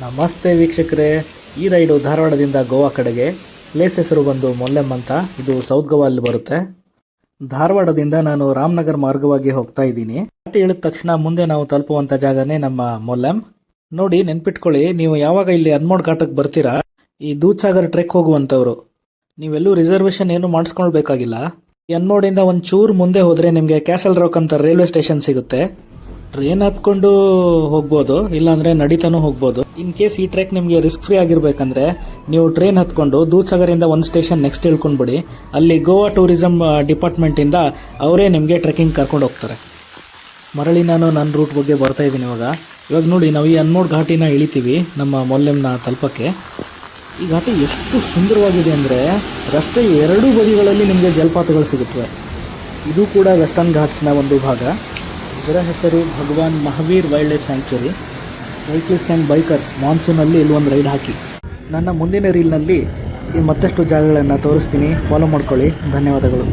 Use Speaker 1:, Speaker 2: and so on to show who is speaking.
Speaker 1: ನಮಸ್ತೆ ವೀಕ್ಷಕರೇ, ಈ ರೈಡು ಧಾರವಾಡದಿಂದ ಗೋವಾ ಕಡೆಗೆ. ಪ್ಲೇಸ್ ಹೆಸರು ಬಂದು ಮೊಲ್ಲೆಮ್ ಅಂತ. ಇದು ಸೌತ್ ಗೋವಾ ಅಲ್ಲಿ ಬರುತ್ತೆ. ಧಾರವಾಡದಿಂದ ನಾನು ರಾಮನಗರ ಮಾರ್ಗವಾಗಿ ಹೋಗ್ತಾ ಇದ್ದೀನಿ. ಘಾಟಿ ಇಳಿದ ತಕ್ಷಣ ಮುಂದೆ ನಾವು ತಲುಪುವಂಥ ಜಾಗನೇ ನಮ್ಮ ಮೊಲ್ಲೆಮ್. ನೋಡಿ, ನೆನ್ಪಿಟ್ಕೊಳ್ಳಿ, ನೀವು ಯಾವಾಗ ಇಲ್ಲಿ ಹನ್ಮೋಡ್ ಘಾಟಕ್ಕೆ ಬರ್ತೀರಾ, ಈ ದೂದ್ಸಾಗರ್ ಟ್ರೆಕ್ ಹೋಗುವಂಥವ್ರು ನೀವೆಲ್ಲೂ ರಿಸರ್ವೇಷನ್ ಏನು ಮಾಡಿಸ್ಕೊಳ್ಬೇಕಾಗಿಲ್ಲ. ಈ ಹನ್ಮೋಡಿಂದ ಒಂದು ಚೂರು ಮುಂದೆ ಹೋದರೆ ನಿಮಗೆ ಕ್ಯಾಸಲ್ ರಾಕ್ ಅಂತ ರೈಲ್ವೆ ಸ್ಟೇಷನ್ ಸಿಗುತ್ತೆ. ಟ್ರೈನ್ ಹತ್ಕೊಂಡು ಹೋಗ್ಬೋದು, ಇಲ್ಲಾಂದ್ರೆ ನಡೀತಾನೂ ಹೋಗ್ಬೋದು. ಇನ್ ಕೇಸ್ ಈ ಟ್ರೆಕ್ ನಿಮಗೆ ರಿಸ್ಕ್ ಫ್ರೀ ಆಗಿರ್ಬೇಕಂದ್ರೆ ನೀವು ಟ್ರೈನ್ ಹತ್ಕೊಂಡು ದೂದ್ಸಾಗರಿಂದ ಒಂದು ಸ್ಟೇಷನ್ ನೆಕ್ಸ್ಟ್ ಇಳ್ಕೊಂಡ್ಬಿಡಿ. ಅಲ್ಲಿ ಗೋವಾ ಟೂರಿಸಂ ಡಿಪಾರ್ಟ್ಮೆಂಟಿಂದ ಅವರೇ ನಿಮಗೆ ಟ್ರೆಕ್ಕಿಂಗ್ ಕರ್ಕೊಂಡು ಹೋಗ್ತಾರೆ. ಮರಳಿ ನಾನು ನನ್ನ ರೂಟ್ ಬಗ್ಗೆ ಬರ್ತಾ ಇದ್ದೀನಿ. ಇವಾಗ ನೋಡಿ, ನಾವು ಈ ಹನ್ಮೋಡ್ ಘಾಟಿನ ಇಳಿತೀವಿ ನಮ್ಮ ಮೊಲ್ಲೆಮ್ನ ತಲುಪಕ್ಕೆ. ಈ ಘಾಟಿ ಎಷ್ಟು ಸುಂದರವಾಗಿದೆ ಅಂದರೆ ರಸ್ತೆ ಎರಡೂ ಬದಿಗಳಲ್ಲಿ ನಿಮಗೆ ಜಲಪಾತಗಳು ಸಿಗುತ್ತವೆ. ಇದು ಕೂಡ ವೆಸ್ಟರ್ನ್ ಘಾಟ್ಸ್ನ ಒಂದು ಭಾಗ. ಇದರ ಹೆಸರು Bhagwan Mahavir wild life sanctuary. Cyclist and bikers ಮಾನ್ಸೂನಲ್ಲಿ ಇಲ್ಲಿ ಒಂದು ರೈಡ್ ಹಾಕಿ. ನನ್ನ ಮುಂದಿನ ರೀಲ್ನಲ್ಲಿ ಈ ಮತ್ತಷ್ಟು ಜಾಗಗಳನ್ನು ತೋರಿಸ್ತೀನಿ. ಫಾಲೋ ಮಾಡ್ಕೊಳ್ಳಿ. ಧನ್ಯವಾದಗಳು.